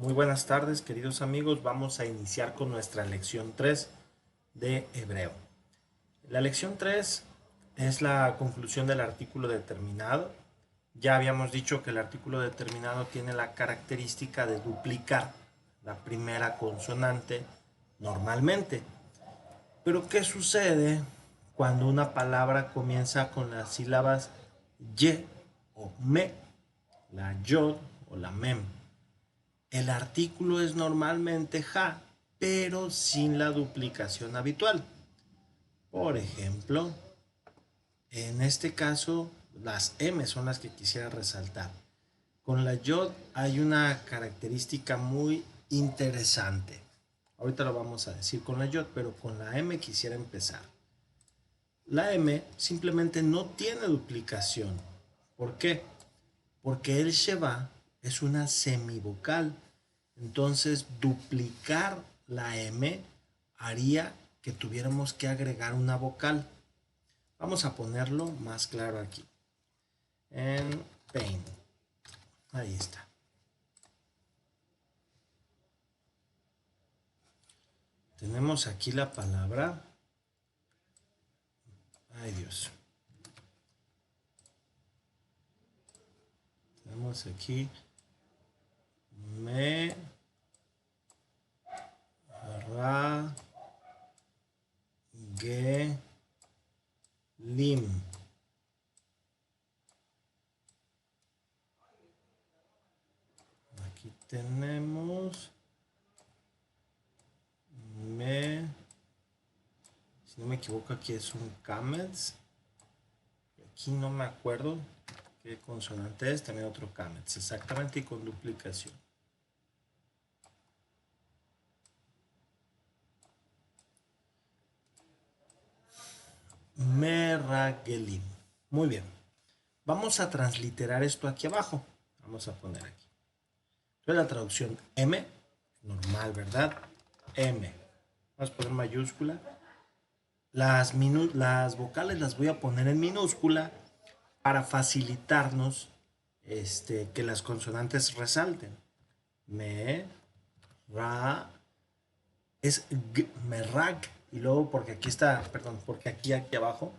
Muy buenas tardes, queridos amigos. Vamos a iniciar con nuestra lección 3 de Hebreo. La lección 3 es la conclusión del artículo determinado. Ya habíamos dicho que el artículo determinado tiene la característica de duplicar la primera consonante normalmente. Pero ¿qué sucede cuando una palabra comienza con las sílabas ye o me, la yod o la mem? El artículo es normalmente ja, pero sin la duplicación habitual. Por ejemplo, en este caso, las M son las que quisiera resaltar. Con la yod hay una característica muy interesante. Ahorita lo vamos a decir con la yod, pero con la M quisiera empezar. La M simplemente no tiene duplicación. ¿Por qué? Porque el Sheva es una semivocal. Entonces, duplicar la M haría que tuviéramos que agregar una vocal. Vamos a ponerlo más claro aquí. En Paint. Ahí está. Tenemos aquí la palabra. Ay Dios. Tenemos aquí me ra ge lim. Aquí tenemos me, si no me equivoco, aquí es un camels. Aquí no me acuerdo qué consonante es, también otro camels, exactamente, y con duplicación. Meragelim. Muy bien. Vamos a transliterar esto aquí abajo. Vamos a poner aquí. Entonces la traducción M, normal, ¿verdad? M. Vamos a poner mayúscula. Las vocales las voy a poner en minúscula para facilitarnos que las consonantes resalten. Me, ra, es g, merag, y luego porque aquí está, perdón, porque aquí abajo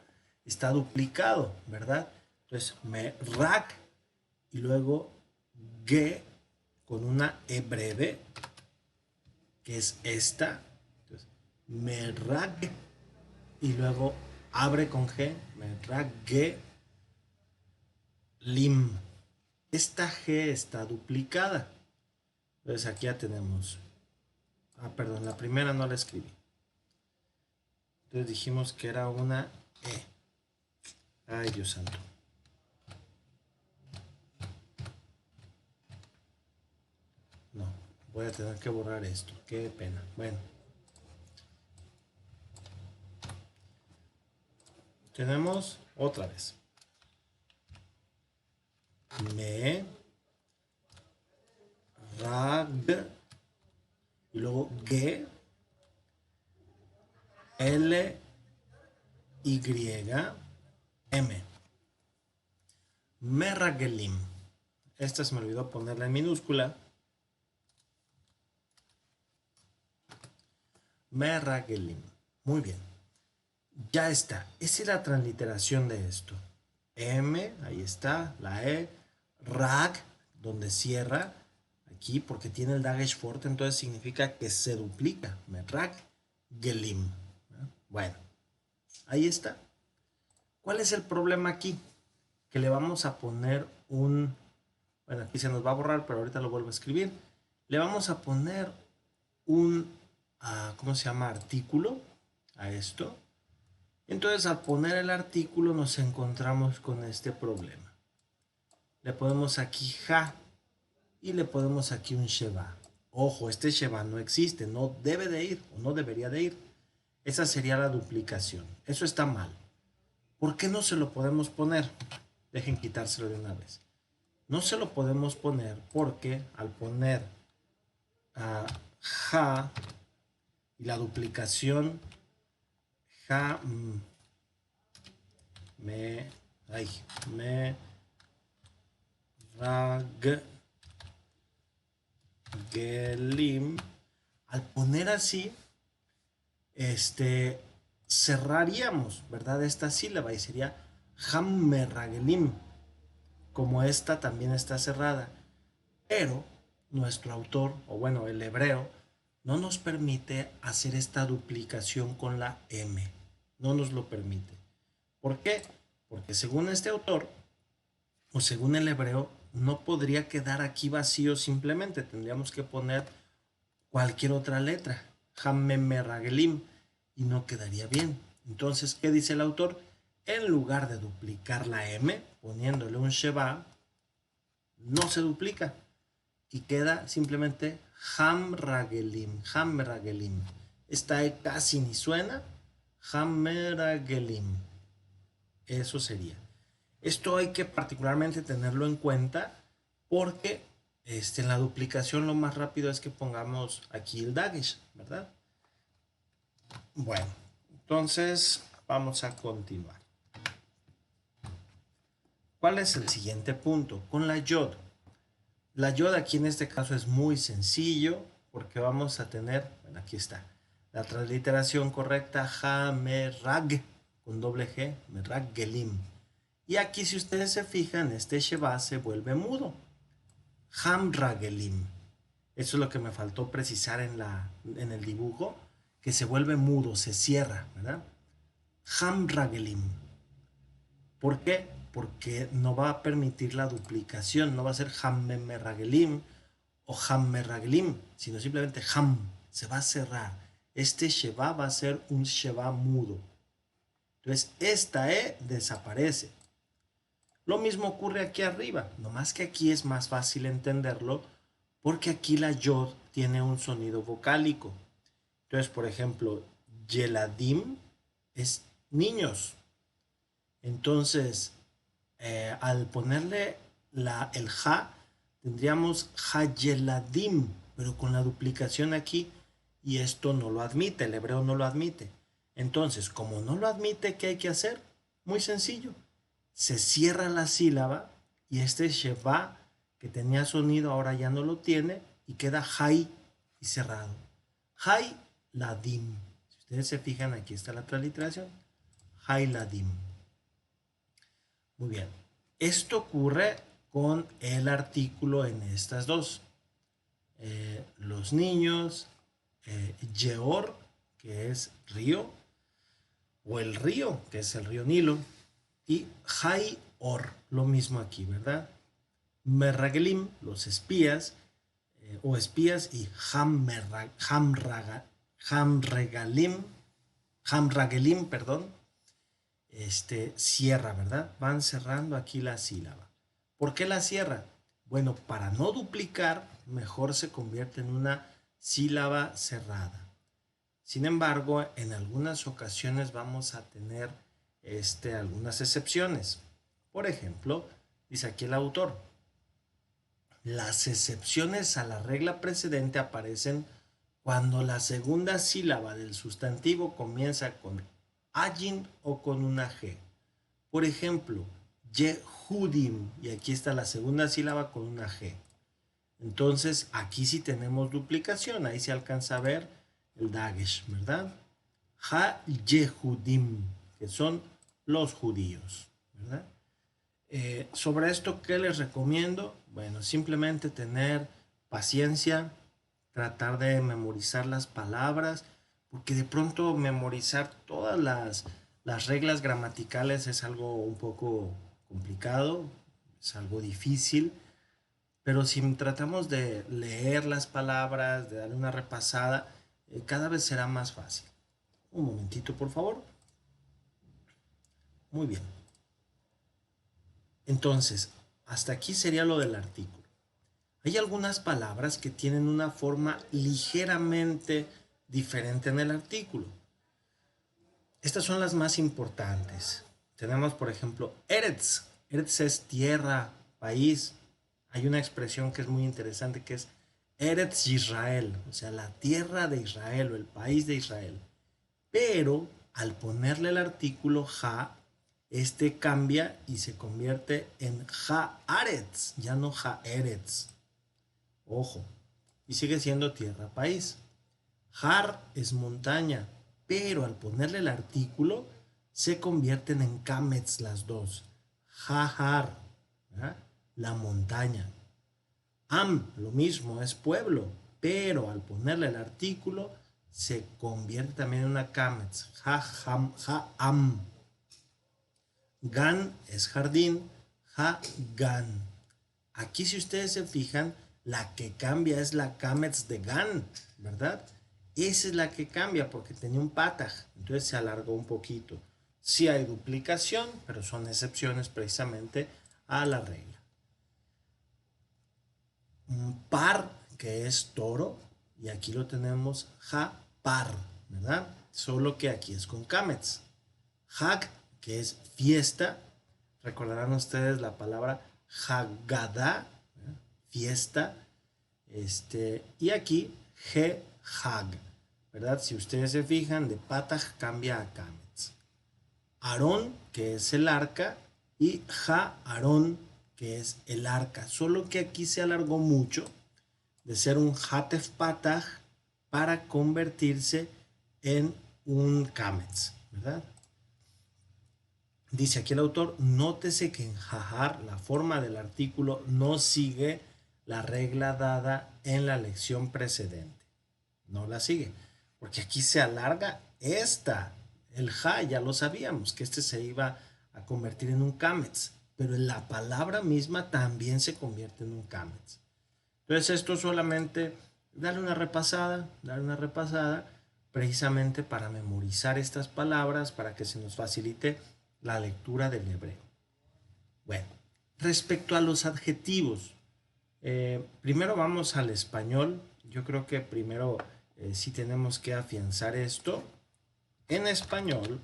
está duplicado, ¿verdad? Entonces, merag, y luego g con una e breve, que es esta. Entonces, merag, y luego abre con g, merag g lim. Esta g está duplicada. Entonces aquí ya tenemos. Perdón, la primera no la escribí. Entonces dijimos que era una E. Ay, Dios santo. No, voy a tener que borrar esto. Qué pena. Bueno. Tenemos otra vez. Me, rag, y luego G, L, Y, M. Merragelim. Esta se me olvidó ponerla en minúscula. Merragelim. Muy bien. Ya está. Esa es la transliteración de esto. M, ahí está, la E. Rag, donde cierra, aquí, porque tiene el Dagesh fuerte, entonces significa que se duplica. Merrag Gelim. Bueno, ahí está. ¿Cuál es el problema aquí? Que le vamos a poner un... Bueno, aquí se nos va a borrar, pero ahorita lo vuelvo a escribir. Le vamos a poner un... ¿cómo se llama? Artículo a esto. Entonces, al poner el artículo nos encontramos con este problema. Le ponemos aquí ja y le ponemos aquí un sheva. Ojo, este sheva no existe, no debe de ir o no debería de ir. Esa sería la duplicación. Eso está mal. ¿Por qué no se lo podemos poner? Dejen quitárselo de una vez. No se lo podemos poner porque al poner ja y la duplicación ja me ay, me rag Gelim. Al poner así, cerraríamos, ¿verdad? Esta sílaba y sería Hammerragelim, como esta también está cerrada. Pero nuestro autor, o bueno, el hebreo, no nos permite hacer esta duplicación con la M. No nos lo permite. ¿Por qué? Porque según este autor, o según el hebreo, no podría quedar aquí vacío simplemente. Tendríamos que poner cualquier otra letra. Hammerragelim. Y no quedaría bien. Entonces, ¿qué dice el autor? En lugar de duplicar la M, poniéndole un Sheba, no se duplica y queda simplemente Hamragelim. Hamragelim. Esta E casi ni suena. Hamragelim. Eso sería. Esto hay que particularmente tenerlo en cuenta porque en la duplicación lo más rápido es que pongamos aquí el Dagesh, ¿verdad? Bueno, entonces vamos a continuar. ¿Cuál es el siguiente punto? Con la Yod. La Yod aquí en este caso es muy sencillo porque vamos a tener, bueno, aquí está, la transliteración correcta, Hamerag, con doble G, Merag Gelim. Y aquí si ustedes se fijan, este Sheba se vuelve mudo. Hamragelim. Eso es lo que me faltó precisar en el dibujo, que se vuelve mudo, se cierra, ¿verdad? Hamragelim. ¿Por qué? Porque no va a permitir la duplicación, no va a ser Hammerragelim o Hammerragelim, sino simplemente Ham, se va a cerrar. Este Sheba va a ser un Sheba mudo. Entonces, esta E desaparece. Lo mismo ocurre aquí arriba, nomás que aquí es más fácil entenderlo porque aquí la Yod tiene un sonido vocálico. Entonces, por ejemplo, Yeladim es niños. Entonces, al ponerle el ja, tendríamos Hayeladim, pero con la duplicación aquí, y esto no lo admite, el hebreo no lo admite. Entonces, como no lo admite, ¿qué hay que hacer? Muy sencillo. Se cierra la sílaba y este Sheva que tenía sonido ahora ya no lo tiene y queda Hay y cerrado. Hay Ladim. Si ustedes se fijan, aquí está la transliteración. Hay Ladim. Muy bien. Esto ocurre con el artículo en estas dos. Los niños, Yeor, que es río, o el río, que es el río Nilo, y Hay Or, lo mismo aquí, ¿verdad? Merragelim, los espías, o espías, y Hamregalim, perdón, cierra, ¿verdad? Van cerrando aquí la sílaba. ¿Por qué la cierra? Bueno, para no duplicar, mejor se convierte en una sílaba cerrada. Sin embargo, en algunas ocasiones vamos a tener algunas excepciones. Por ejemplo, dice aquí el autor, las excepciones a la regla precedente aparecen cuando la segunda sílaba del sustantivo comienza con ayin o con una G. Por ejemplo, Yehudim, y aquí está la segunda sílaba con una G. Entonces, aquí sí tenemos duplicación, ahí se alcanza a ver el Dagesh, ¿verdad? Ha-Yehudim, que son los judíos, ¿verdad? Sobre esto, ¿qué les recomiendo? Bueno, simplemente tener paciencia, tratar de memorizar las palabras, porque de pronto memorizar todas las reglas gramaticales es algo un poco complicado, es algo difícil, pero si tratamos de leer las palabras, de darle una repasada, cada vez será más fácil. Un momentito, por favor. Muy bien. Entonces, hasta aquí sería lo del artículo. Hay algunas palabras que tienen una forma ligeramente diferente en el artículo. Estas son las más importantes. Tenemos, por ejemplo, Eretz. Eretz es tierra, país. Hay una expresión que es muy interesante que es Eretz Israel, o sea, la tierra de Israel o el país de Israel. Pero al ponerle el artículo ja, cambia y se convierte en Haaretz, ya no Haaretz. Ojo, y sigue siendo tierra país. Har es montaña, pero al ponerle el artículo se convierten en kamets las dos. Jahar, ¿verdad? La montaña. Am, lo mismo, es pueblo, pero al ponerle el artículo se convierte también en una kamets. Ha-am. Gan es jardín, ha-gan. Aquí si ustedes se fijan, la que cambia es la kamets de gan, ¿verdad? Esa es la que cambia porque tenía un pataj, entonces se alargó un poquito. Sí hay duplicación, pero son excepciones precisamente a la regla. Un par, que es toro, y aquí lo tenemos ja par, ¿verdad? Solo que aquí es con kamets. Hag, que es fiesta, recordarán ustedes la palabra Haggadah, fiesta, y aquí He Hag, ¿verdad? Si ustedes se fijan, de Patach cambia a Kamets. Aarón, que es el arca, y Ja Aarón, que es el arca. Solo que aquí se alargó mucho de ser un Hatef Patach para convertirse en un Kamets, ¿verdad? Dice aquí el autor, nótese que en Jahar la forma del artículo no sigue la regla dada en la lección precedente. No la sigue, porque aquí se alarga esta. El ja ya lo sabíamos, que este se iba a convertir en un kamets, pero en la palabra misma también se convierte en un kamets. Entonces esto solamente darle una repasada, precisamente para memorizar estas palabras, para que se nos facilite la lectura del hebreo. Bueno, respecto a los adjetivos, primero vamos al español. Yo creo que primero sí tenemos que afianzar esto. En español,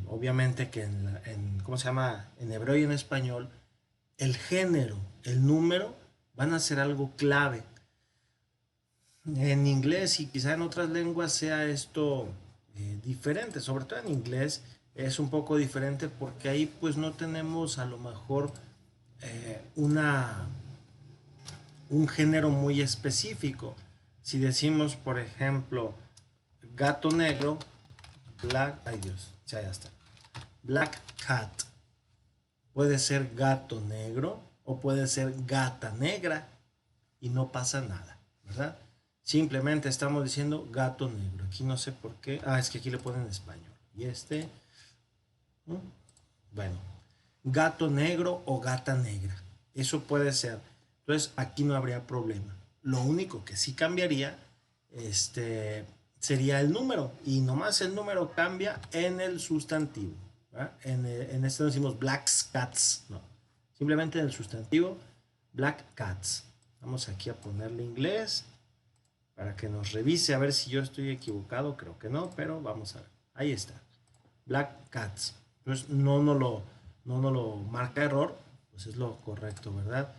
obviamente que ¿cómo se llama? En hebreo y en español, el género, el número van a ser algo clave. En inglés y quizá en otras lenguas sea esto diferente, sobre todo en inglés es un poco diferente porque ahí pues no tenemos a lo mejor un género muy específico. Si decimos, por ejemplo, gato negro, ay Dios, ya está. Black cat. Puede ser gato negro o puede ser gata negra y no pasa nada, ¿verdad? Simplemente estamos diciendo gato negro. Aquí no sé por qué. Es que aquí le ponen español. Y bueno, gato negro o gata negra. Eso puede ser. Entonces aquí no habría problema. Lo único que sí cambiaría sería el número. Y nomás el número cambia en el sustantivo. En este no decimos black cats. No. Simplemente en el sustantivo black cats. Vamos aquí a ponerle inglés para que nos revise a ver si yo estoy equivocado. Creo que no, pero vamos a ver. Ahí está. Black cats. Entonces no nos lo marca error, pues es lo correcto, ¿verdad?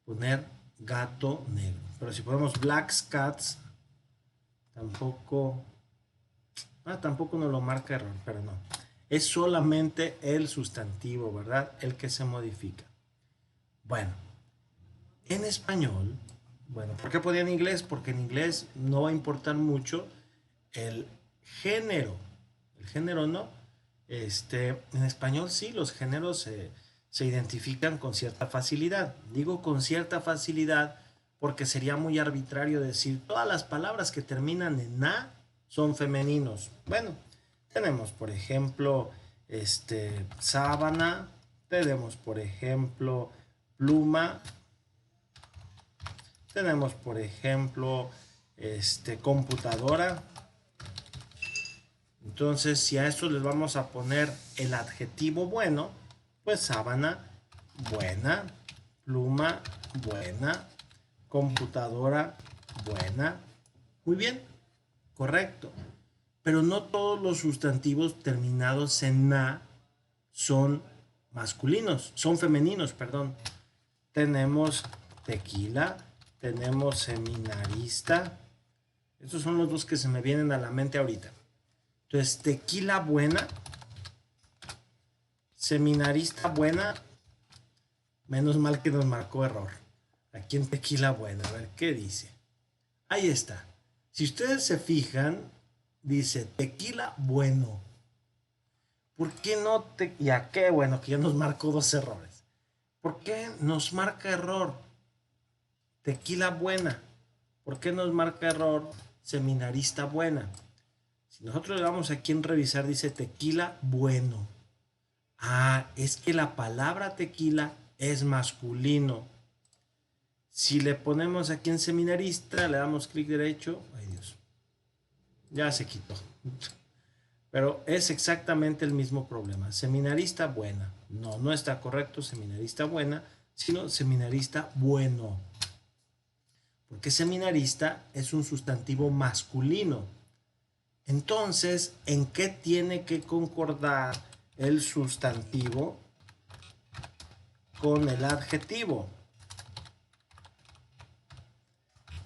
Poner gato negro. Pero si ponemos black cats, tampoco nos lo marca error, pero no. Es solamente el sustantivo, ¿verdad? El que se modifica. Bueno, en español, bueno, ¿por qué ponía en inglés? Porque en inglés no va a importar mucho el género. El género no. En español sí, los géneros se identifican con cierta facilidad. Digo con cierta facilidad porque sería muy arbitrario decir todas las palabras que terminan en na son femeninos. Bueno, tenemos por ejemplo sábana, tenemos por ejemplo pluma, tenemos por ejemplo computadora. Entonces, si a esto les vamos a poner el adjetivo bueno, pues sábana, buena, pluma, buena, computadora, buena. Muy bien, correcto. Pero no todos los sustantivos terminados en na son masculinos, son femeninos, perdón. Tenemos tequila, tenemos seminarista. Estos son los dos que se me vienen a la mente ahorita. Entonces, tequila buena, seminarista buena, menos mal que nos marcó error. Aquí en tequila buena, a ver qué dice. Ahí está. Si ustedes se fijan, dice tequila bueno. ¿Por qué no te... Ya, qué bueno que ya nos marcó dos errores. ¿Por qué nos marca error tequila buena? ¿Por qué nos marca error seminarista buena? Si nosotros le damos aquí en revisar, dice tequila bueno. Ah, es que la palabra tequila es masculino. Si le ponemos aquí en seminarista, le damos clic derecho. Ay Dios, ya se quitó. Pero es exactamente el mismo problema. Seminarista buena. No, no está correcto seminarista buena, sino seminarista bueno. Porque seminarista es un sustantivo masculino. Entonces, ¿en qué tiene que concordar el sustantivo con el adjetivo?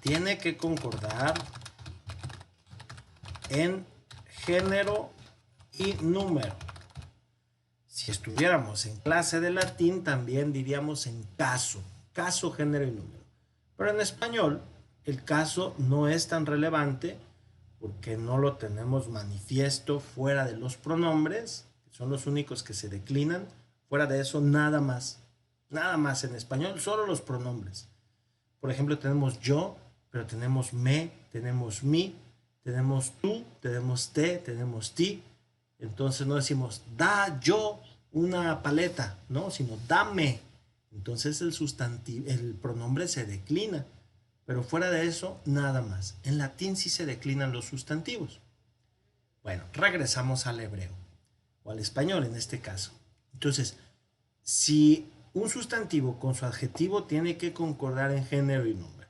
Tiene que concordar en género y número. Si estuviéramos en clase de latín, también diríamos en caso, caso, género y número. Pero en español, el caso no es tan relevante porque no lo tenemos manifiesto fuera de los pronombres, que son los únicos que se declinan. Fuera de eso, nada más. Nada más en español, solo los pronombres. Por ejemplo, tenemos yo, pero tenemos me, tenemos mi, tenemos tú, tenemos te, tenemos ti. Entonces no decimos da yo una paleta, no, sino dame. Entonces el sustantivo, el pronombre se declina. Pero fuera de eso, nada más. En latín sí se declinan los sustantivos. Bueno, regresamos al hebreo, o al español en este caso. Entonces, si un sustantivo con su adjetivo tiene que concordar en género y número,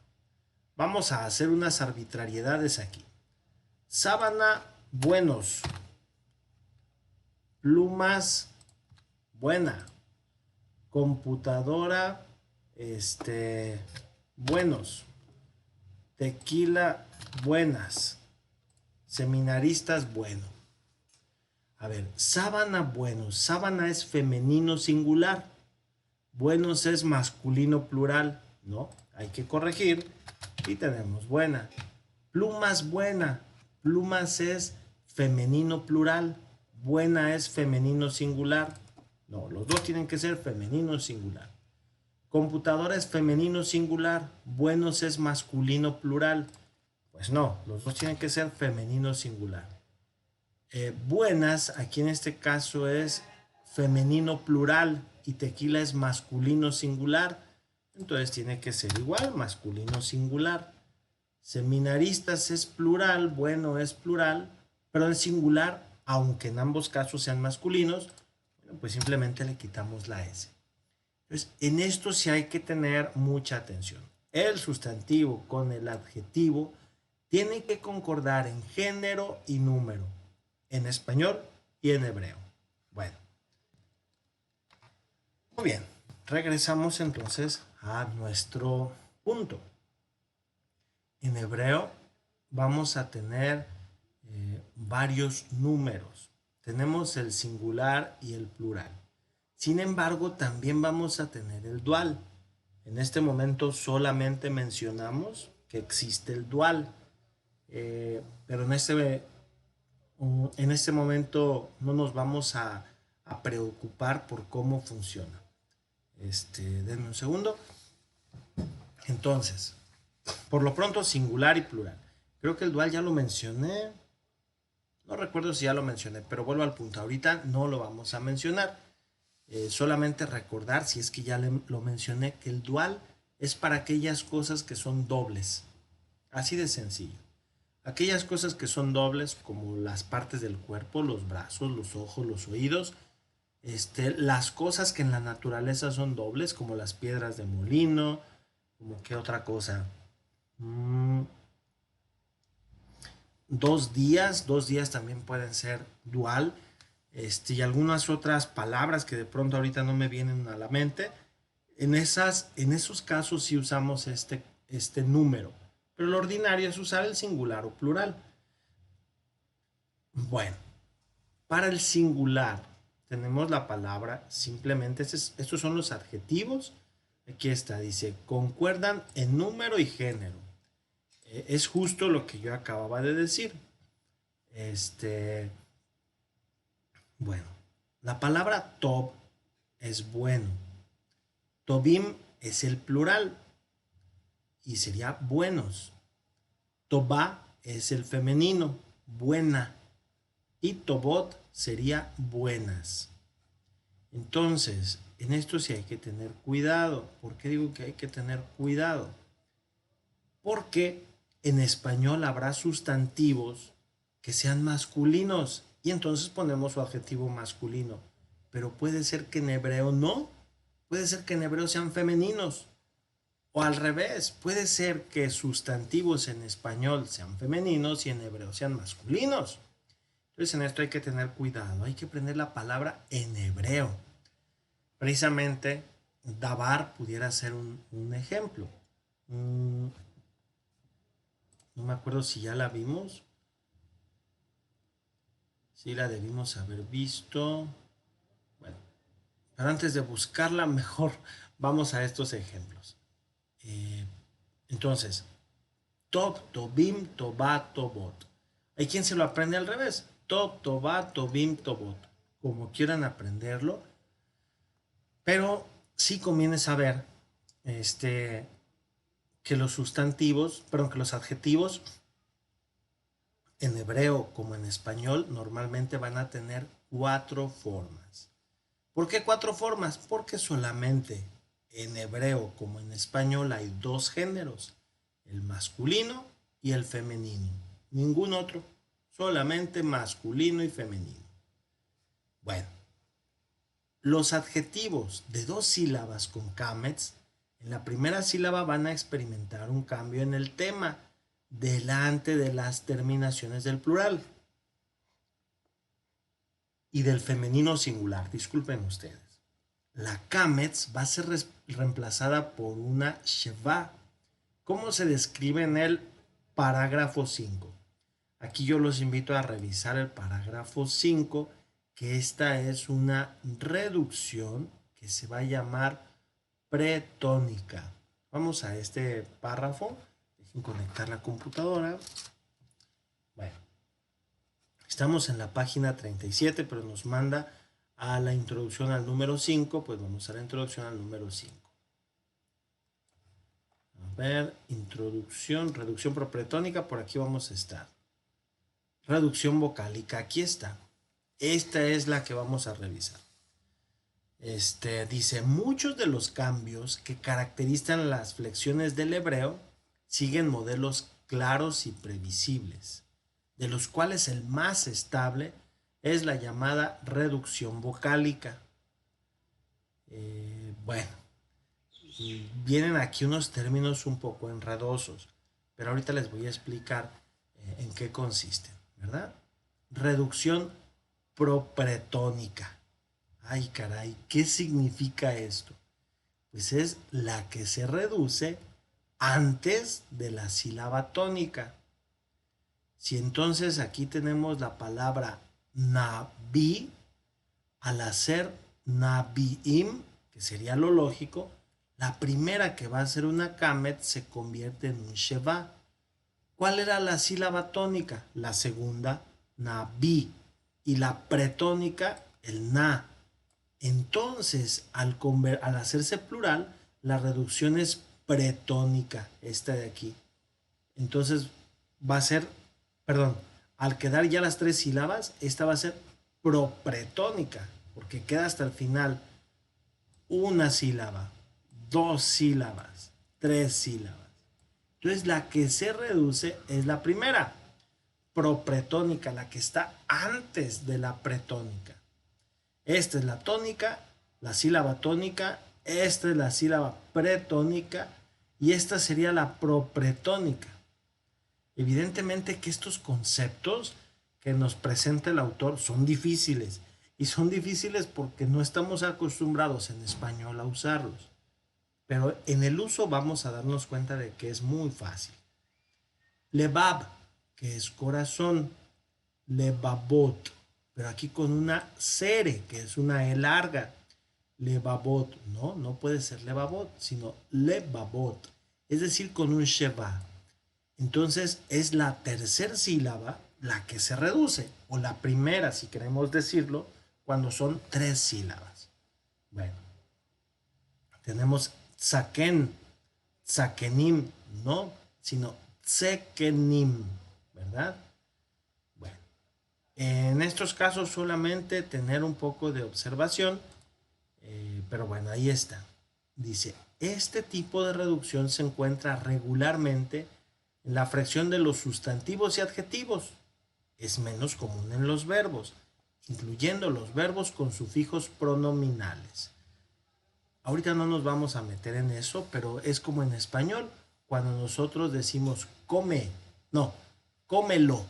vamos a hacer unas arbitrariedades aquí. Sábana, buenos. Plumas, buena. Computadora, buenos. Tequila, buenas. Seminaristas, bueno. A ver, sábana, buenos. Sábana es femenino singular. Buenos es masculino plural, ¿no? Hay que corregir y tenemos buena. Plumas, buena. Plumas es femenino plural. Buena es femenino singular. No, los dos tienen que ser femenino singular. Computadora es femenino singular. Buenos es masculino plural. Pues no, los dos tienen que ser femenino singular. Buenas, aquí en este caso es femenino plural y tequila es masculino singular. Entonces tiene que ser igual, masculino singular. Seminaristas es plural, bueno es plural, pero en singular, aunque en ambos casos sean masculinos, pues simplemente le quitamos la S. Entonces, en esto sí hay que tener mucha atención. El sustantivo con el adjetivo tiene que concordar en género y número, en español y en hebreo. Bueno, muy bien, regresamos entonces a nuestro punto. En hebreo vamos a tener varios números. Tenemos el singular y el plural. Sin embargo, también vamos a tener el dual. En este momento solamente mencionamos que existe el dual, pero en este momento no nos vamos a preocupar por cómo funciona. Denme un segundo. Entonces, por lo pronto, singular y plural. Creo que el dual ya lo mencioné. No recuerdo si ya lo mencioné, pero vuelvo al punto. Ahorita no lo vamos a mencionar. Solamente recordar, si es que ya lo mencioné, que el dual es para aquellas cosas que son dobles. Así de sencillo. Aquellas cosas que son dobles, como las partes del cuerpo, los brazos, los ojos, los oídos. Las cosas que en la naturaleza son dobles, como las piedras de molino, como qué otra cosa. 2 días también pueden ser dual, y algunas otras palabras que de pronto ahorita no me vienen a la mente. En esos casos sí usamos este número, pero lo ordinario es usar el singular o plural. Bueno, para el singular tenemos la palabra simplemente, estos son los adjetivos. Aquí está, dice, concuerdan en número y género. Es justo lo que yo acababa de decir. Este, bueno, la palabra Tob es bueno. Tobim es el plural y sería buenos. Tobá es el femenino, buena. Y Tobot sería buenas. Entonces, en esto sí hay que tener cuidado. ¿Por qué digo que hay que tener cuidado? Porque en español habrá sustantivos que sean masculinos y entonces ponemos su adjetivo masculino. Pero puede ser que en hebreo no. Puede ser que en hebreo sean femeninos. O al revés, puede ser que sustantivos en español sean femeninos y en hebreo sean masculinos. Entonces en esto hay que tener cuidado, hay que aprender la palabra en hebreo. Precisamente, dabar pudiera ser un ejemplo. No me acuerdo si ya la vimos. Sí, la debimos haber visto. Bueno, pero antes de buscarla, mejor vamos a estos ejemplos. Entonces, Tob, Tobim, Tobá, Tobot. Hay quien se lo aprende al revés. Tob, Tobá, Tobim, Tobot. Como quieran aprenderlo. Pero sí conviene saber que los sustantivos, perdón, que los adjetivos en hebreo como en español normalmente van a tener 4 formas. ¿Por qué 4 formas? Porque solamente en hebreo como en español hay 2 géneros, el masculino y el femenino. Ningún otro, solamente masculino y femenino. Bueno, los adjetivos de 2 sílabas con kamets, en la primera sílaba van a experimentar un cambio en el tema delante de las terminaciones del plural y del femenino singular. Disculpen ustedes. La kamets va a ser reemplazada por una sheva. ¿Cómo se describe en el parágrafo 5? Aquí yo los invito a revisar el parágrafo 5, que esta es una reducción que se va a llamar pretónica. Vamos a este párrafo. Dejen conectar la computadora. Bueno, estamos en la página 37, pero nos manda a la introducción al número 5, pues vamos a la introducción al número 5. A ver, introducción, reducción propretónica, por aquí vamos a estar. Reducción vocálica, aquí está. Esta es la que vamos a revisar. Dice, muchos de los cambios que caracterizan las flexiones del hebreo siguen modelos claros y previsibles, de los cuales el más estable es la llamada reducción vocálica. Bueno, vienen aquí unos términos un poco enredosos, pero ahorita les voy a explicar en qué consisten, ¿verdad? Reducción propretónica. Ay, caray, ¿qué significa esto? Pues es la que se reduce antes de la sílaba tónica. Si entonces aquí tenemos la palabra nabi, al hacer nabiim, que sería lo lógico, la primera que va a ser una kamet se convierte en un sheva. ¿Cuál era la sílaba tónica? La segunda, nabi, y la pretónica, el na. Entonces, al hacerse plural, la reducción es pretónica, esta de aquí. Entonces, va a ser, perdón, al quedar ya las 3 sílabas, esta va a ser propretónica, porque queda hasta el final una sílaba, 2 sílabas, 3 sílabas. Entonces, la que se reduce es la primera, propretónica, la que está antes de la pretónica. Esta es la tónica, la sílaba tónica, esta es la sílaba pretónica y esta sería la propretónica. Evidentemente que estos conceptos que nos presenta el autor son difíciles y son difíciles porque no estamos acostumbrados en español a usarlos. Pero en el uso vamos a darnos cuenta de que es muy fácil. Lebab, que es corazón. Lebabot, pero aquí con una sere, que es una E larga. Lebabot, no puede ser lebabot, sino lebabot, es decir, con un sheva. Entonces es la tercera sílaba la que se reduce, o la primera, si queremos decirlo, cuando son 3 sílabas. Bueno, tenemos tzaken, tzakenim, no, sino tsekenim, ¿verdad? Bueno, en estos casos solamente tener un poco de observación, pero bueno, ahí está. Dice, este tipo de reducción se encuentra regularmente en la fracción de los sustantivos y adjetivos. Es menos común en los verbos, incluyendo los verbos con sufijos pronominales. Ahorita no nos vamos a meter en eso, pero es como en español, cuando nosotros decimos come, no, cómelo.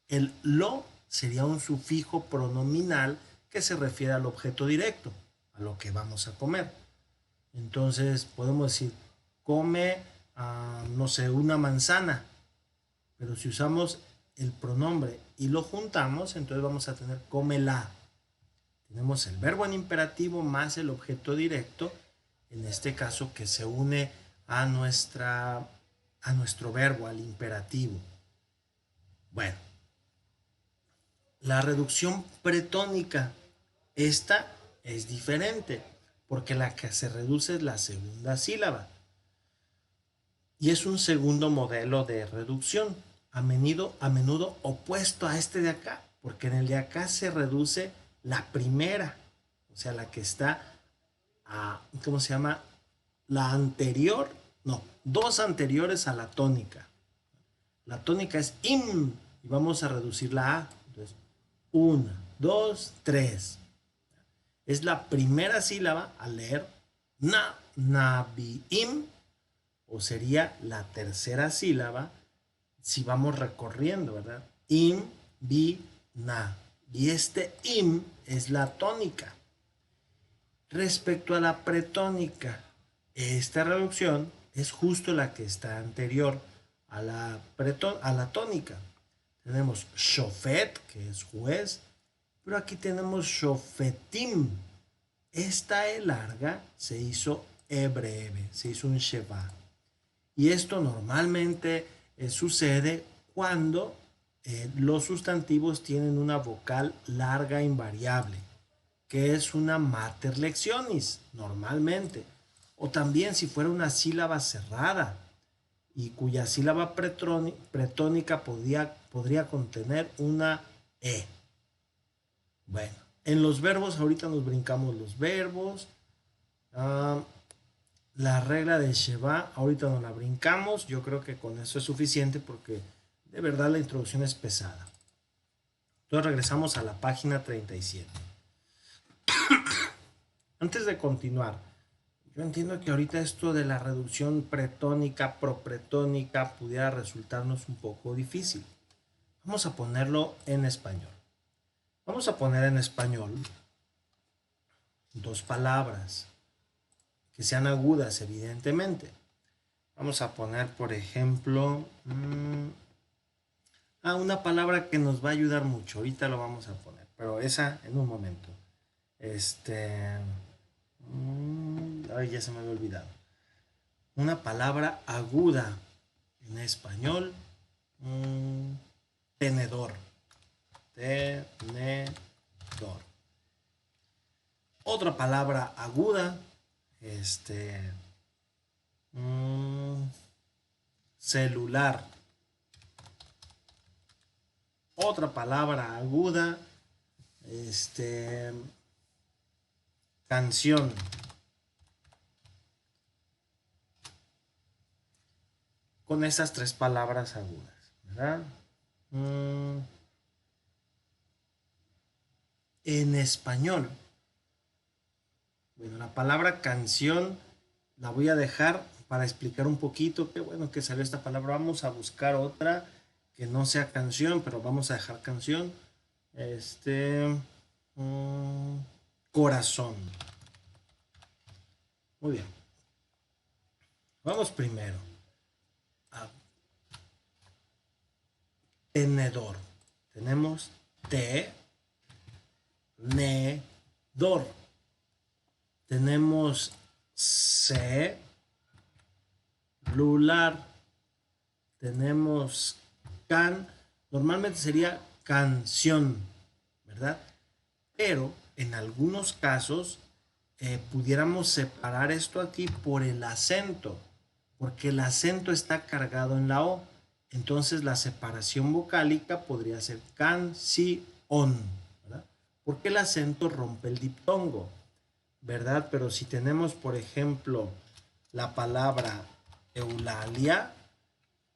El lo sería un sufijo pronominal que se refiere al objeto directo, a lo que vamos a comer. Entonces podemos decir, come, no sé, una manzana. Pero si usamos el pronombre y lo juntamos, entonces vamos a tener cómela. Tenemos el verbo en imperativo más el objeto directo, en este caso que se une a nuestro verbo, al imperativo. Bueno, la reducción pretónica, esta es diferente, porque la que se reduce es la segunda sílaba. Y es un segundo modelo de reducción, a menudo opuesto a este de acá, porque en el de acá se reduce la primera, o sea, la que está ¿cómo se llama? La anterior, no, dos anteriores a la tónica. La tónica es im y vamos a reducir la a. Entonces, 1, 2, 3. Es la primera sílaba al leer nabiim, o sería la tercera sílaba si vamos recorriendo, ¿verdad? Im, bi, na. Y este im es la tónica. Respecto a la pretónica, esta reducción es justo la que está anterior a la tónica. Tenemos shofet, que es juez, pero aquí tenemos shofetim. Esta E larga se hizo E breve, se hizo un sheva. Y esto normalmente sucede cuando los sustantivos tienen una vocal larga invariable, que es una mater lectionis, normalmente. O también si fuera una sílaba cerrada y cuya sílaba pretónica podría contener una E. Bueno, en los verbos, ahorita nos brincamos los verbos. La regla de Sheva, ahorita no la brincamos. Yo creo que con eso es suficiente porque de verdad la introducción es pesada. Entonces regresamos a la página 37. Antes de continuar, yo entiendo que ahorita esto de la reducción pretónica, propretónica, pudiera resultarnos un poco difícil. Vamos a ponerlo en español. Vamos a poner en español dos palabras que sean agudas, evidentemente. Vamos a poner, por ejemplo, una palabra que nos va a ayudar mucho. Ahorita lo vamos a poner, pero esa en un momento. Ay, ya se me había olvidado. Una palabra aguda en español. Tenedor. Tenedor. Otra palabra aguda. Celular. Otra palabra aguda. Canción. Con esas tres palabras agudas, ¿verdad? En español, bueno, la palabra canción la voy a dejar para explicar un poquito. Qué bueno que salió esta palabra. Vamos a buscar otra que no sea canción, pero vamos a dejar canción. Corazón. Muy bien. Vamos primero. Tenedor. Tenemos tenedor. Tenemos celular. tenemos can, normalmente sería canción, ¿verdad? Pero en algunos casos pudiéramos separar esto aquí por el acento, porque el acento está cargado en la O. Entonces la separación vocálica podría ser canción, ¿verdad? Porque el acento rompe el diptongo, ¿verdad? Pero si tenemos, por ejemplo, la palabra Eulalia,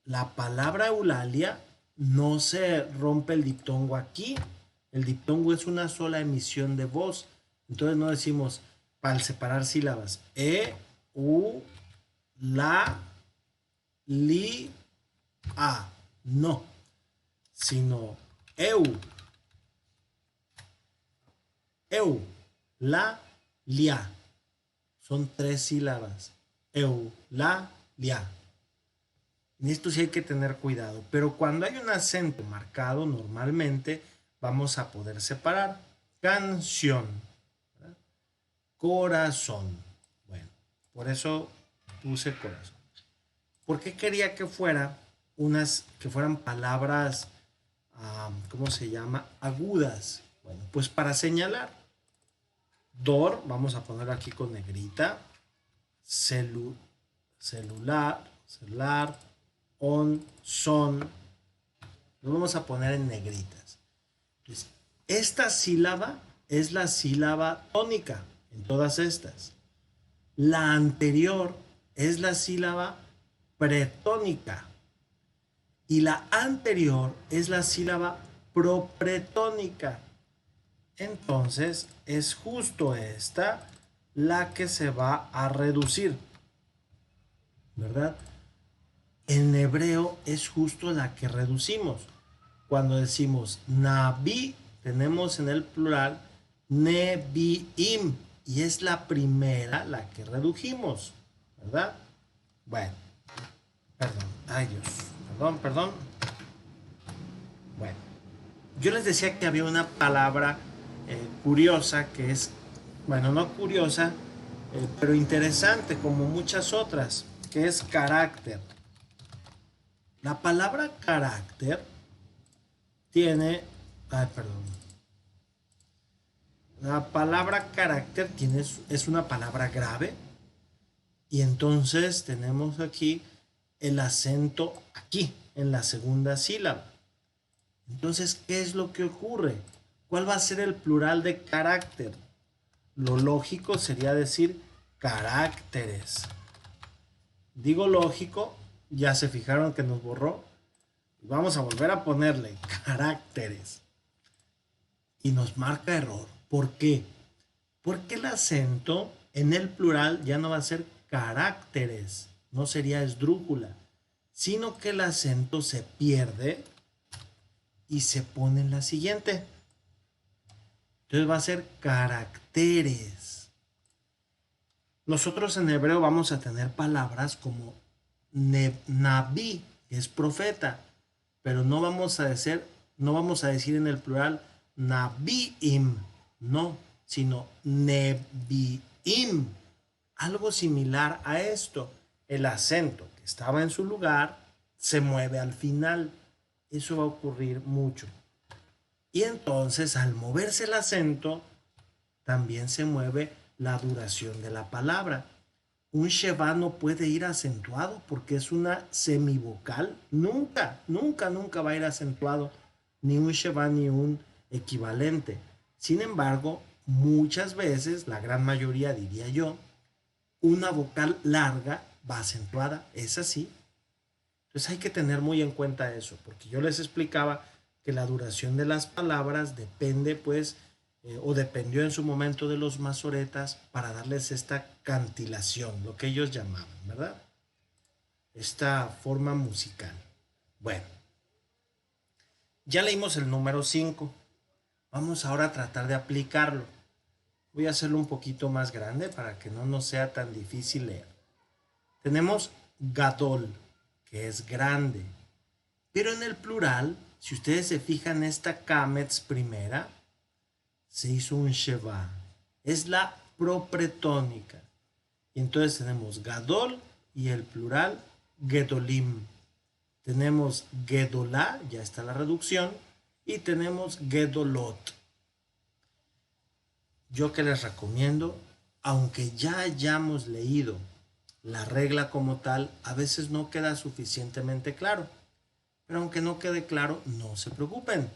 la palabra Eulalia no se rompe el diptongo aquí. El diptongo es una sola emisión de voz. Entonces no decimos, para separar sílabas, u, la, li, a. No, sino eu, la, lia. Son 3 sílabas. Eu, la, lia. En esto sí hay que tener cuidado, pero cuando hay un acento marcado, normalmente vamos a poder separar. Canción, ¿verdad? Corazón. Bueno, por eso puse corazón. ¿Por qué quería que fueran palabras, ¿cómo se llama? Agudas. Bueno, pues para señalar. Dor, vamos a ponerlo aquí con negrita. Celular, son. Lo vamos a poner en negritas. Entonces, esta sílaba es la sílaba tónica en todas estas. La anterior es la sílaba pretónica. Y la anterior es la sílaba propretónica. Entonces es justo esta la que se va a reducir, ¿verdad? En hebreo es justo la que reducimos. Cuando decimos Nabi, tenemos en el plural Nebiim, y es la primera la que redujimos, ¿verdad? Bueno, perdón, ay Dios, perdón. Bueno, yo les decía que había una palabra curiosa que es, bueno, no curiosa, pero interesante como muchas otras, que es carácter. La palabra carácter tiene, perdón, la palabra carácter es una palabra grave, y entonces tenemos aquí el acento aquí, en la segunda sílaba. Entonces, ¿qué es lo que ocurre? ¿Cuál va a ser el plural de carácter? Lo lógico sería decir caracteres. Digo lógico, ya se fijaron que nos borró. Vamos a volver a ponerle caracteres. Y nos marca error. ¿Por qué? Porque el acento en el plural ya no va a ser caracteres, no sería esdrújula, sino que el acento se pierde y se pone en la siguiente. Entonces va a ser caracteres. Nosotros en hebreo vamos a tener palabras como Nabi, que es profeta, pero no vamos a decir en el plural Nabiim, no, sino Nebiim. Algo similar a esto. El acento que estaba en su lugar se mueve al final. Eso va a ocurrir mucho. Y entonces al moverse el acento, también se mueve la duración de la palabra. Un sheva no puede ir acentuado porque es una semivocal. Nunca, nunca, nunca va a ir acentuado. Ni un sheva ni un equivalente. Sin embargo, muchas veces, la gran mayoría diría yo, una vocal larga va acentuada. Es así. Entonces hay que tener muy en cuenta eso, porque yo les explicaba que la duración de las palabras depende, pues, o dependió en su momento de los masoretas para darles esta cantilación, lo que ellos llamaban, ¿verdad? Esta forma musical. Bueno, ya leímos el número 5. Vamos ahora a tratar de aplicarlo. Voy a hacerlo un poquito más grande para que no nos sea tan difícil leer. Tenemos gadol, que es grande. Pero en el plural, si ustedes se fijan, esta kametz primera se hizo un sheva. Es la propretónica. Y entonces tenemos gadol y el plural gedolim. tenemos Gedolá, ya está la reducción, y tenemos Gedolot. Yo que les recomiendo, aunque ya hayamos leído la regla como tal, a veces no queda suficientemente claro. Pero aunque no quede claro, no se preocupen.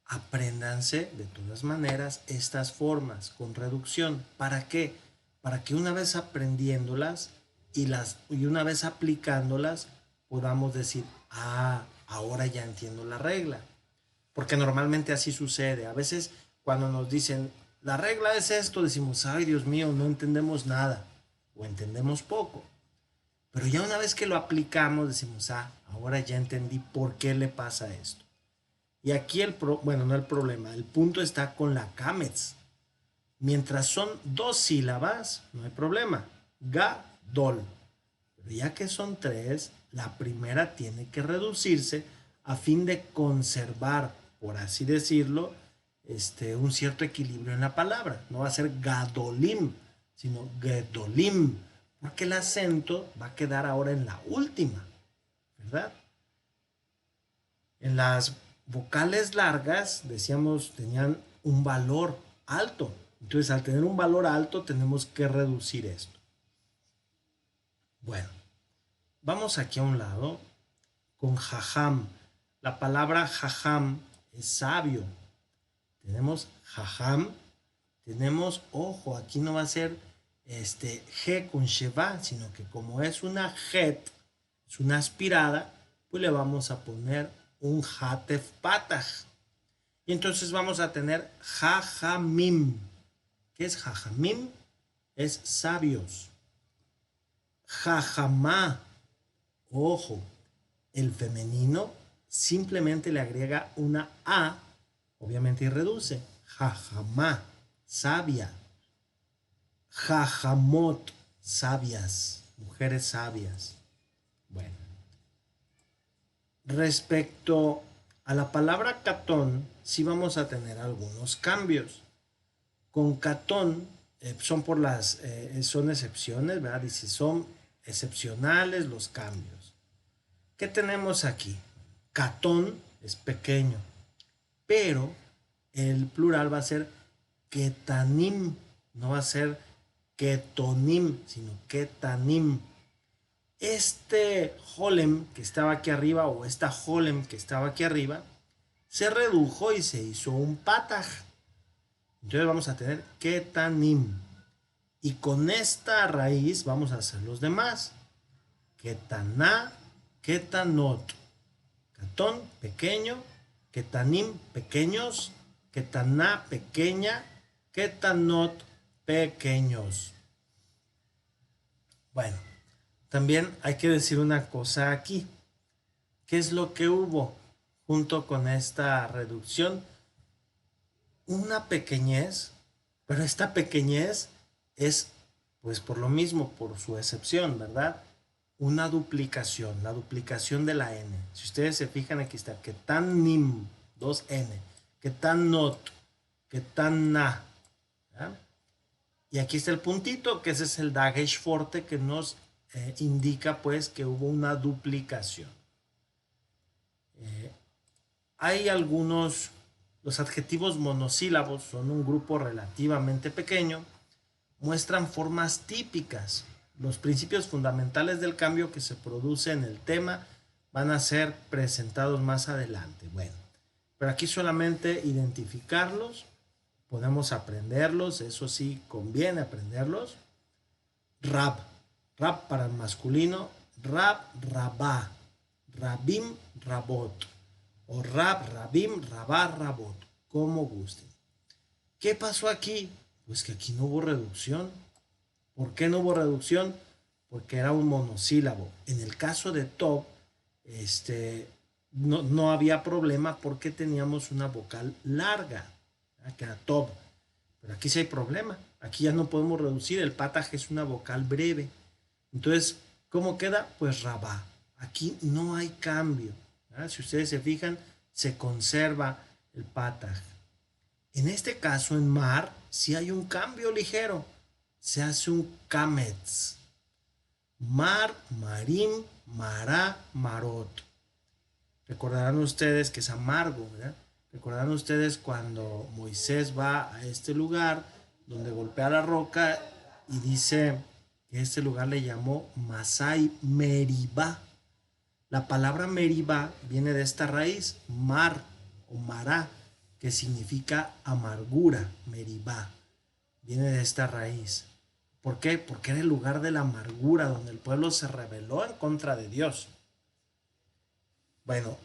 Apréndanse de todas maneras estas formas con reducción. ¿Para qué? Para que una vez aprendiéndolas y una vez aplicándolas podamos decir, ahora ya entiendo la regla. Porque normalmente así sucede. A veces cuando nos dicen, la regla es esto, decimos, ay Dios mío, no entendemos nada o entendemos poco. Pero ya una vez que lo aplicamos decimos, ahora ya entendí por qué le pasa esto. Y aquí no el problema, el punto está con la Kametz. Mientras son 2 sílabas, no hay problema. Ga, dol. Pero ya que son 3, la primera tiene que reducirse a fin de conservar, por así decirlo, un cierto equilibrio en la palabra. No va a ser gadolim, sino gedolim, porque el acento va a quedar ahora en la última, ¿verdad? En las vocales largas, decíamos, tenían un valor alto. Entonces, al tener un valor alto, tenemos que reducir esto. Bueno, vamos aquí a un lado con jajam. La palabra jajam es sabio. Tenemos jajam, tenemos, ojo, aquí no va a ser G con Sheva, sino que como es una het, es una aspirada, pues le vamos a poner un hatef patach. Y entonces vamos a tener jajamim. ¿Qué es jajamim? Es sabios. Jajamá, ojo, el femenino simplemente le agrega una A, obviamente y reduce. Jajamá, sabia. Jajamot, sabias, mujeres sabias. Bueno, respecto a la palabra catón, sí vamos a tener algunos cambios. Con catón son excepciones, ¿verdad? Y si son excepcionales los cambios. ¿Qué tenemos aquí? Catón es pequeño, pero el plural va a ser ketanim, no va a ser ketonim, sino ketanim. Este holem que estaba aquí arriba, o esta holem que estaba aquí arriba, se redujo y se hizo un pataj. Entonces vamos a tener ketanim. Y con esta raíz vamos a hacer los demás. Ketaná, ketanot. Catón, pequeño. Ketanim, pequeños. Ketaná, pequeña. Ketanot, pequeños. Bueno, también hay que decir una cosa aquí. ¿Qué es lo que hubo junto con esta reducción? Una pequeñez, pero esta pequeñez es, pues por lo mismo, por su excepción, ¿verdad? Una duplicación, la duplicación de la N. Si ustedes se fijan, aquí está, que tan nim, 2N, que tan not, que tan na. ¿verdad? Y aquí está el puntito, que ese es el dagesh forte que nos indica pues que hubo una duplicación. Hay los adjetivos monosílabos son un grupo relativamente pequeño, muestran formas típicas. Los principios fundamentales del cambio que se produce en el tema van a ser presentados más adelante. Bueno, pero aquí solamente identificarlos, podemos aprenderlos, eso sí, conviene aprenderlos. Rab para el masculino, rab, rabá, rabim, rabot, o rab, rabim, rabá, rabot, como gusten. ¿Qué pasó aquí? Pues que aquí no hubo reducción. ¿Por qué no hubo reducción? Porque era un monosílabo. En el caso de top, no había problema porque teníamos una vocal larga, que era top. Pero aquí sí hay problema. Aquí ya no podemos reducir. El pataj es una vocal breve. Entonces, ¿cómo queda? Pues rabá. Aquí no hay cambio. ¿verdad? Si ustedes se fijan, se conserva el pataj. En este caso, en mar, sí hay un cambio ligero. Se hace un kametz. Mar, marim, mará, marot. Recordarán ustedes que es amargo, ¿verdad? Recordarán ustedes cuando Moisés va a este lugar donde golpea la roca y dice que este lugar le llamó Masai Meribá. La palabra Meribá viene de esta raíz, mar o mará, que significa amargura, Meribá. Viene de esta raíz. ¿Por qué? Porque era el lugar de la amargura, donde el pueblo se rebeló en contra de Dios. Bueno,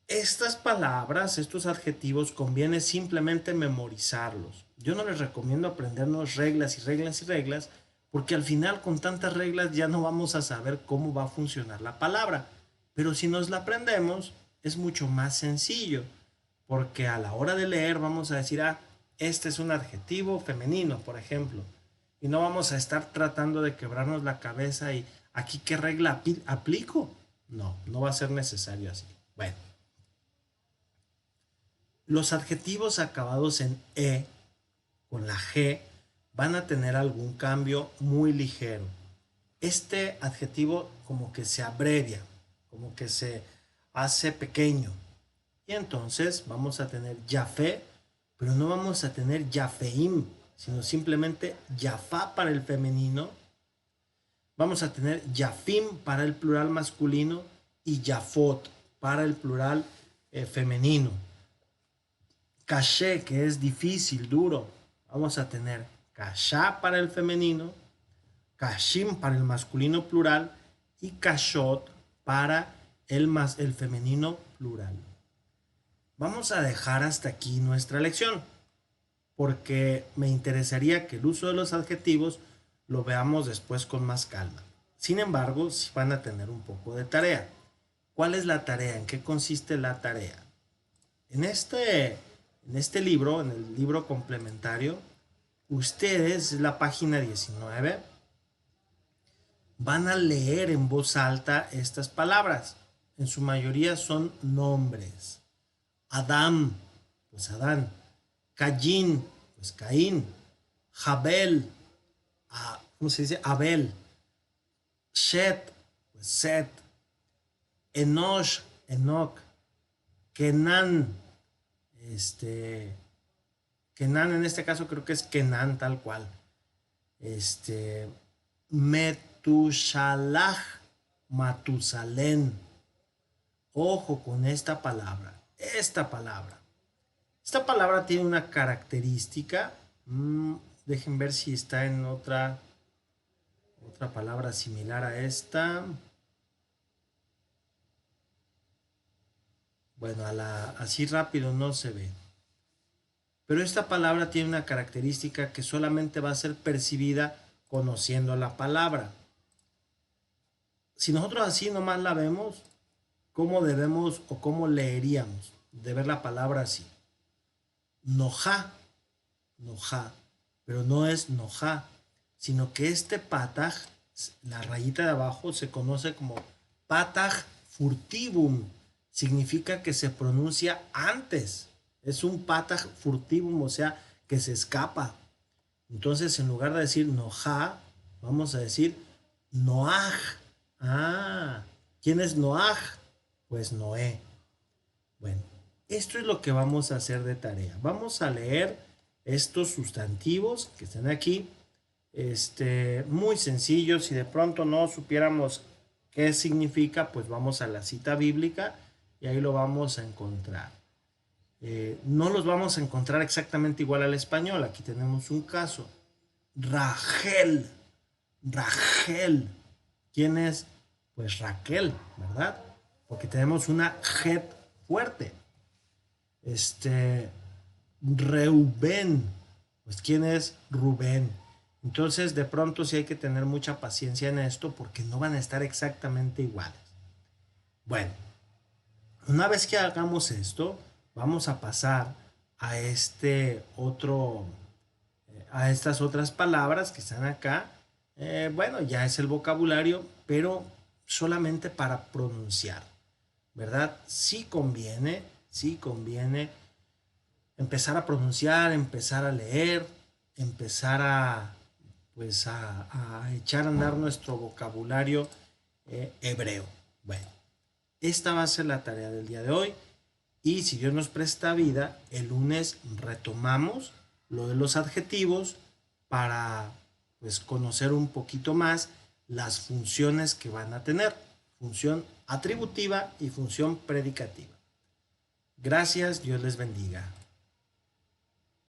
estas palabras, estos adjetivos, conviene simplemente memorizarlos. Yo no les recomiendo aprendernos reglas y reglas y reglas, porque al final con tantas reglas ya no vamos a saber cómo va a funcionar la palabra. Pero si nos la aprendemos, es mucho más sencillo, porque a la hora de leer vamos a decir, ah, este es un adjetivo femenino, por ejemplo, y no vamos a estar tratando de quebrarnos la cabeza y aquí qué regla aplico. No, no va a ser necesario así. Bueno, los adjetivos acabados en E con la G van a tener algún cambio muy ligero. Este adjetivo como que se abrevia, como que se hace pequeño. Y entonces vamos a tener Yafé, pero no vamos a tener Yafeim, sino simplemente Yafá para el femenino. Vamos a tener Yafim para el plural masculino y Yafot para el plural femenino. Caché, que es difícil, duro. Vamos a tener Kashá para el femenino, Kashim para el masculino plural y Kashot para el femenino plural. Vamos a dejar hasta aquí nuestra lección, porque me interesaría que el uso de los adjetivos lo veamos después con más calma. Sin embargo, sí van a tener un poco de tarea. ¿Cuál es la tarea? ¿En qué consiste la tarea? En este libro, en el libro complementario, ustedes, la página 19, van a leer en voz alta estas palabras. En su mayoría son nombres. Adam, pues Adán. Caín, pues Caín. Jabel, ¿cómo se dice? Abel. Shet, pues Set. Enosh, Enoch. Kenan, Kenan en este caso creo que es Kenan tal cual. Metushalah, Matusalén. Ojo con esta palabra. Esta palabra. Esta palabra tiene una característica. Dejen ver si está en otra palabra similar a esta. Bueno, así rápido no se ve. Pero esta palabra tiene una característica que solamente va a ser percibida conociendo la palabra. Si nosotros así nomás la vemos, ¿cómo debemos o cómo leeríamos de ver la palabra así? Nojá, nojá, pero no es nojá, sino que este pataj, la rayita de abajo, se conoce como pataj furtivum. Significa que se pronuncia antes. Es un pataj furtivum, o sea, que se escapa. Entonces, en lugar de decir nojá, vamos a decir noaj. Ah, ¿quién es noaj? Pues Noé. Bueno, esto es lo que vamos a hacer de tarea. Vamos a leer estos sustantivos que están aquí. Muy sencillos. Si de pronto no supiéramos qué significa, pues vamos a la cita bíblica y ahí lo vamos a encontrar. No los vamos a encontrar exactamente igual al español. Aquí tenemos un caso. Rachel. Rachel. ¿Quién es? Pues Raquel, ¿verdad? Porque tenemos una het fuerte. Reuben. Pues ¿quién es? Rubén. Entonces, de pronto sí hay que tener mucha paciencia en esto porque no van a estar exactamente iguales. Bueno, una vez que hagamos esto, vamos a pasar a a estas otras palabras que están acá. Bueno, ya es el vocabulario, pero solamente para pronunciar, ¿verdad? Sí conviene empezar a pronunciar, empezar a leer, empezar a echar a andar nuestro vocabulario hebreo. Bueno, Esta va a ser la tarea del día de hoy. Y si Dios nos presta vida, el lunes retomamos lo de los adjetivos para pues conocer un poquito más las funciones que van a tener, función atributiva y función predicativa. Gracias, Dios les bendiga.